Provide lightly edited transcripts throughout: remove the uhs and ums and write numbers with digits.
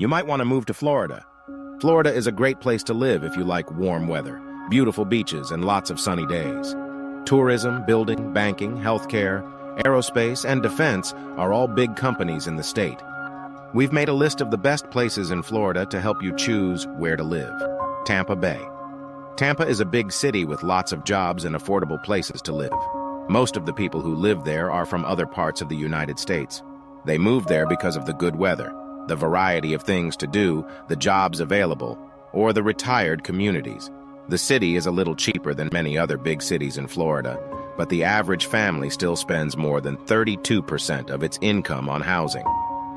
You might want to move to Florida. Florida is a great place to live if you like warm weather, beautiful beaches, and lots of sunny days. Tourism, building, banking, healthcare, aerospace, and defense are all big companies in the state. We've made a list of the best places in Florida to help you choose where to live. Tampa Bay. Tampa is a big city with lots of jobs and affordable places to live. Most of the people who live there are from other parts of the United States. They moved there because of the good weather, the variety of things to do, the jobs available, or the retired communities. The city is a little cheaper than many other big cities in Florida, but the average family still spends more than 32% of its income on housing.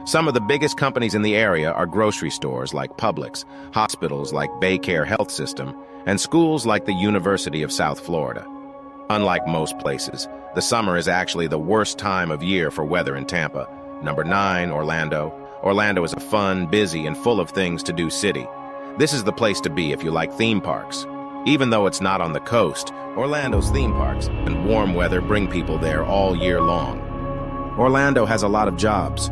Some of the biggest companies in the area are grocery stores like Publix, hospitals like Baycare Health System, and schools like the University of South Florida. Unlike most places, the summer is actually the worst time of year for weather in Tampa. Number 9, Orlando. Orlando is a fun, busy, and full of things to do city. This is the place to be if you like theme parks. Even though it's not on the coast, Orlando's theme parks and warm weather bring people there all year long. Orlando has a lot of jobs,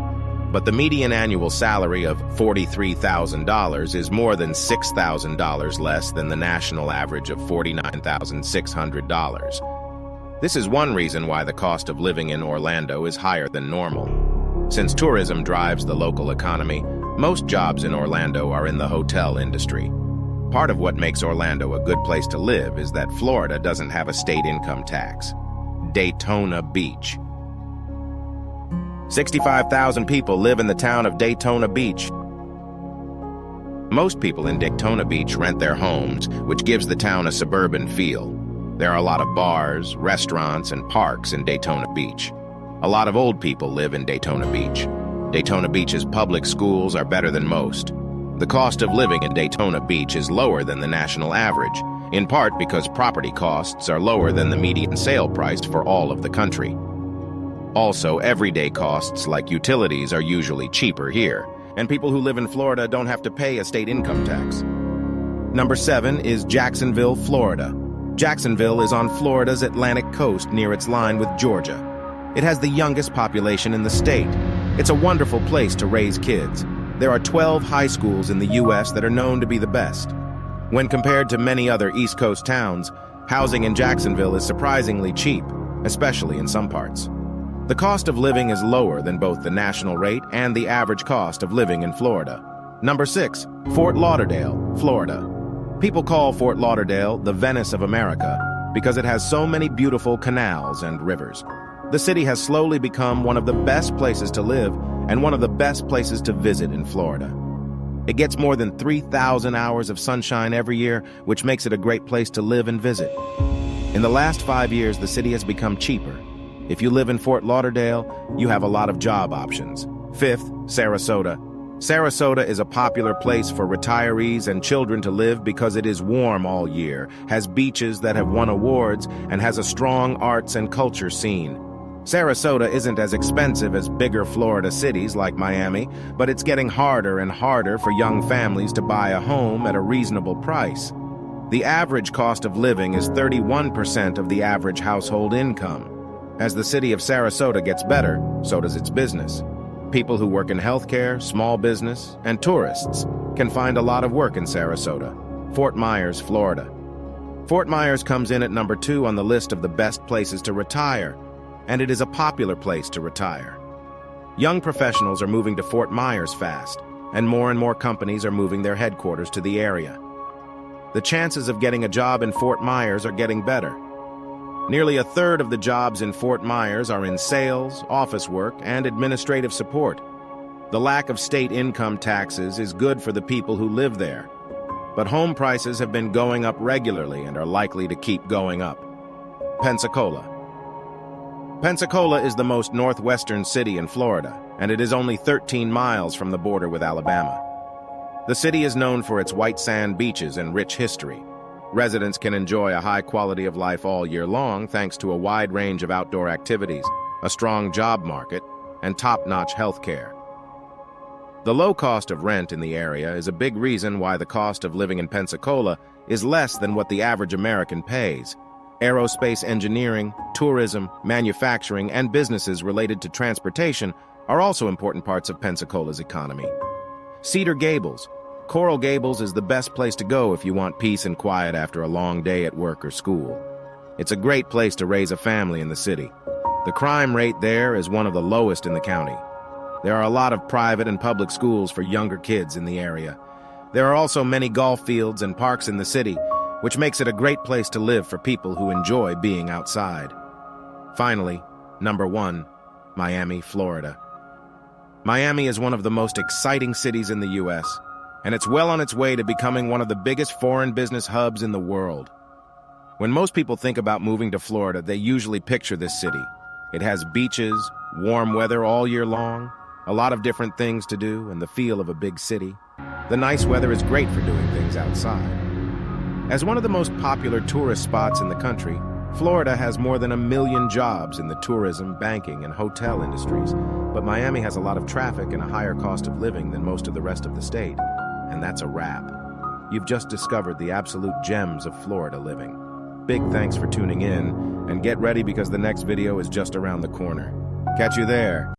but the median annual salary of $43,000 is more than $6,000 less than the national average of $49,600. This is one reason why the cost of living in Orlando is higher than normal. Since tourism drives the local economy, most jobs in Orlando are in the hotel industry. Part of what makes Orlando a good place to live is that Florida doesn't have a state income tax. Daytona Beach. 65,000 people live in the town of Daytona Beach. Most people in Daytona Beach rent their homes, which gives the town a suburban feel. There are a lot of bars, restaurants, and parks in Daytona Beach. A lot of old people live in Daytona Beach. Daytona Beach's public schools are better than most. The cost of living in Daytona Beach is lower than the national average, in part because property costs are lower than the median sale price for all of the country. Also, everyday costs like utilities are usually cheaper here, and people who live in Florida don't have to pay a state income tax. Number 7 is Jacksonville, Florida. Jacksonville is on Florida's Atlantic coast near its line with Georgia. It has the youngest population in the state. It's a wonderful place to raise kids. There are 12 high schools in the U.S. that are known to be the best. When compared to many other East Coast towns, housing in Jacksonville is surprisingly cheap, especially in some parts. The cost of living is lower than both the national rate and the average cost of living in Florida. Number 6, Fort Lauderdale, Florida. People call Fort Lauderdale the Venice of America because it has so many beautiful canals and rivers. The city has slowly become one of the best places to live and one of the best places to visit in Florida. It gets more than 3,000 hours of sunshine every year, which makes it a great place to live and visit. In the last 5 years, the city has become cheaper. If you live in Fort Lauderdale, you have a lot of job options. 5th, Sarasota. Sarasota is a popular place for retirees and children to live because it is warm all year, has beaches that have won awards, and has a strong arts and culture scene. Sarasota isn't as expensive as bigger Florida cities like Miami, but it's getting harder and harder for young families to buy a home at a reasonable price. The average cost of living is 31% of the average household income. As the city of Sarasota gets better, so does its business. People who work in healthcare, small business, and tourists can find a lot of work in Sarasota. Fort Myers, Florida. Fort Myers comes in at number 2 on the list of the best places to retire, and it is a popular place to retire. Young professionals are moving to Fort Myers fast, and more companies are moving their headquarters to the area. The chances of getting a job in Fort Myers are getting better. Nearly a third of the jobs in Fort Myers are in sales, office work, and administrative support. The lack of state income taxes is good for the people who live there. But home prices have been going up regularly and are likely to keep going up. Pensacola. Pensacola is the most northwestern city in Florida, and it is only 13 miles from the border with Alabama. The city is known for its white sand beaches and rich history. Residents can enjoy a high quality of life all year long thanks to a wide range of outdoor activities, a strong job market, and top-notch health care. The low cost of rent in the area is a big reason why the cost of living in Pensacola is less than what the average American pays. Aerospace engineering, tourism, manufacturing, and businesses related to transportation are also important parts of Pensacola's economy. Cedar Gables. Coral Gables is the best place to go if you want peace and quiet after a long day at work or school. It's a great place to raise a family in the city. The crime rate there is one of the lowest in the county. There are a lot of private and public schools for younger kids in the area. There are also many golf fields and parks in the city, which makes it a great place to live for people who enjoy being outside. Finally, number 1, Miami, Florida. Miami is one of the most exciting cities in the U.S., and it's well on its way to becoming one of the biggest foreign business hubs in the world. When most people think about moving to Florida, they usually picture this city. It has beaches, warm weather all year long, a lot of different things to do, and the feel of a big city. The nice weather is great for doing things outside. As one of the most popular tourist spots in the country, Florida has more than 1 million jobs in the tourism, banking, and hotel industries, but Miami has a lot of traffic and a higher cost of living than most of the rest of the state, and that's a wrap. You've just discovered the absolute gems of Florida living. Big thanks for tuning in, and get ready because the next video is just around the corner. Catch you there.